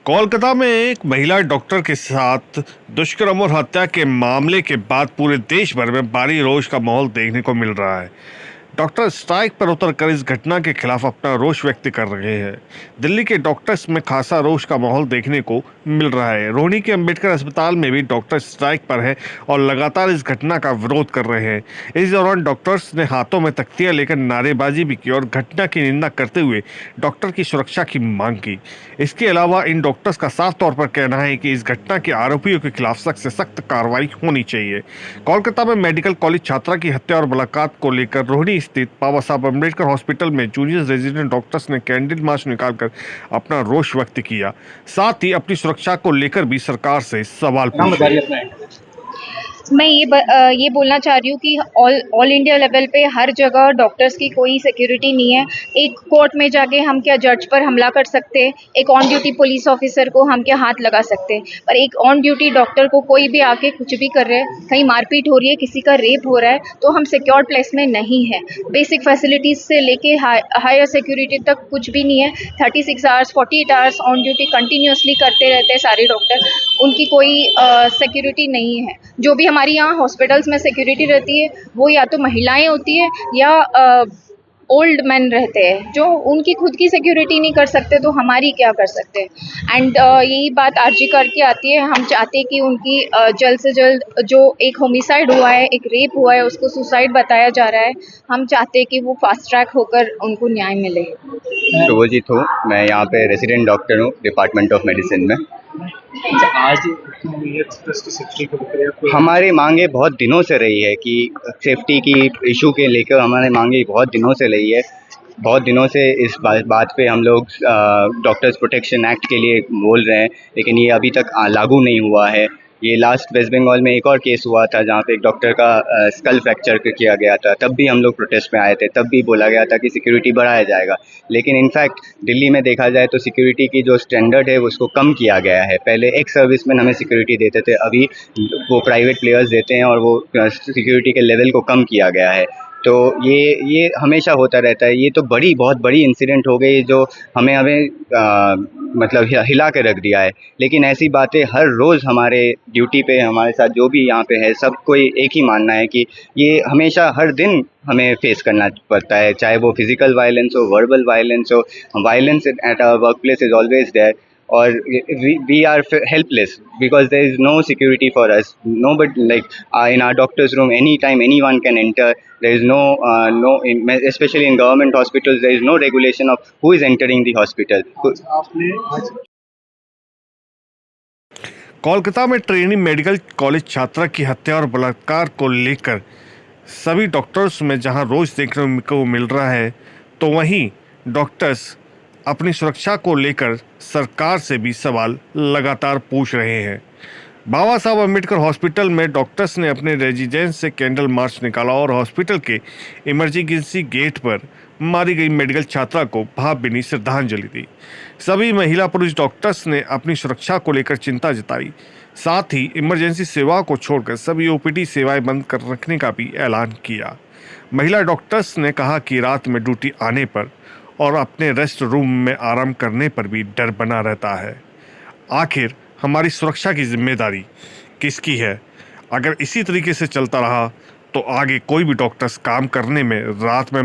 कोलकाता में एक महिला डॉक्टर के साथ दुष्कर्म और हत्या के मामले के बाद पूरे देश भर में भारी रोष का माहौल देखने को मिल रहा है। डॉक्टर स्ट्राइक पर उतरकर इस घटना के खिलाफ अपना रोष व्यक्त कर रहे हैं। दिल्ली के डॉक्टर्स में खासा रोष का माहौल देखने को मिल रहा है। रोहिणी के अंबेडकर अस्पताल में भी डॉक्टर स्ट्राइक पर है और लगातार इस घटना का विरोध कर रहे हैं। इस दौरान डॉक्टर्स ने हाथों में तख्तियां लेकर नारेबाजी भी की और घटना की निंदा करते हुए डॉक्टर की सुरक्षा की मांग की। इसके अलावा इन डॉक्टर्स का साफ तौर पर कहना है कि इस घटना के आरोपियों के खिलाफ सख्त से सख्त कार्रवाई होनी चाहिए। कोलकाता में मेडिकल कॉलेज छात्रा की हत्या और मुलाकात को लेकर रोहिणी स्थित बाबा साहब अम्बेडकर हॉस्पिटल में जूनियर रेजिडेंट डॉक्टर्स ने कैंडल मार्च निकालकर अपना रोष व्यक्त किया। साथ ही अपनी सुरक्षा को लेकर भी सरकार से सवाल पूछे। मैं ये बोलना चाह रही हूँ कि ऑल इंडिया लेवल पे हर जगह डॉक्टर्स की कोई सिक्योरिटी नहीं है। एक कोर्ट में जाके हम क्या जज पर हमला कर सकते हैं, एक ऑन ड्यूटी पुलिस ऑफिसर को हम क्या हाथ लगा सकते हैं, पर एक ऑन ड्यूटी डॉक्टर को कोई भी आके कुछ भी कर रहा है, कहीं मारपीट हो रही है, किसी का रेप हो रहा है, तो हम सिक्योर प्लेस में नहीं है। बेसिक फैसिलिटीज से लेके हायर सिक्योरिटी तक कुछ भी नहीं है। 36 hours 48 hours on duty continuously करते रहते हैं सारे डॉक्टर, उनकी कोई सिक्योरिटी नहीं है। जो भी हमारी यहाँ हॉस्पिटल्स में सिक्योरिटी रहती है वो या तो महिलाएं होती है या ओल्ड मैन रहते हैं, जो उनकी खुद की सिक्योरिटी नहीं कर सकते तो हमारी क्या कर सकते हैं। एंड यही बात आरजी करके आती है। हम चाहते हैं कि उनकी जल्द से जल्द, जो एक होमिसाइड हुआ है, एक रेप हुआ है, उसको सुसाइड बताया जा रहा है, हम चाहते हैं कि वो फास्ट ट्रैक होकर उनको न्याय मिले। शुभजीत हूँ, मैं यहाँ पे रेजिडेंट डॉक्टर हूँ डिपार्टमेंट ऑफ मेडिसिन में। आज हमारी मांगे बहुत दिनों से रही है कि सेफ्टी की इशू के लेकर हमारी मांगे बहुत दिनों से रही है। बहुत दिनों से इस बात पे हम लोग डॉक्टर्स प्रोटेक्शन एक्ट के लिए बोल रहे हैं, लेकिन ये अभी तक लागू नहीं हुआ है। ये लास्ट वेस्ट बंगाल में एक और केस हुआ था जहाँ पे एक डॉक्टर का स्कल फ्रैक्चर किया गया था, तब भी हम लोग प्रोटेस्ट में आए थे। तब भी बोला गया था कि सिक्योरिटी बढ़ाया जाएगा, लेकिन इनफैक्ट दिल्ली में देखा जाए तो सिक्योरिटी की जो स्टैंडर्ड है उसको कम किया गया है। पहले एक सर्विसमैन हमें सिक्योरिटी देते थे, अभी वो प्राइवेट प्लेयर्स देते हैं और वो सिक्योरिटी के लेवल को कम किया गया है। तो ये हमेशा होता रहता है। ये तो बहुत बड़ी इंसिडेंट हो गई जो हमें मतलब हिला के रख दिया है। लेकिन ऐसी बातें हर रोज़ हमारे ड्यूटी पे हमारे साथ जो भी यहाँ पे है, सब कोई एक ही मानना है कि ये हमेशा हर दिन हमें फेस करना पड़ता है, चाहे वो फिजिकल वायलेंस हो, वर्बल वायलेंस हो। Violence at our work place is always there, or we are helpless because there is no security for us. Nobody, like in our doctor's room, anytime anyone can enter. There is especially in government hospitals, there is no regulation of who is entering the hospital. Kolkata में trainee medical college छात्रा की हत्या और बलात्कार को लेकर सभी doctors में जहां रोष देखने को मिल रहा है, तो वहीं डॉक्टर्स अपनी सुरक्षा को लेकर सरकार से भी सवाल लगातार पूछ रहे हैं। बाबा साहब अम्बेडकर हॉस्पिटल में डॉक्टर्स ने अपने रेजिडेंस से कैंडल मार्च निकाला और हॉस्पिटल के इमरजेंसी गेट पर मारी गई मेडिकल छात्रा को भावभीनी श्रद्धांजलि दी। सभी महिला पुरुष डॉक्टर्स ने अपनी सुरक्षा को लेकर चिंता जताई। साथ ही इमरजेंसी सेवाओं को छोड़कर सभी ओपीडी सेवाएं बंद कर रखने का भी ऐलान किया। महिला डॉक्टर्स ने कहा कि रात में ड्यूटी आने पर और अपने रेस्ट रूम में आराम करने पर भी डर बना रहता है। आखिर हमारी सुरक्षा की जिम्मेदारी किसकी है? अगर इसी तरीके से चलता रहा तो आगे कोई भी डॉक्टर्स काम करने में रात में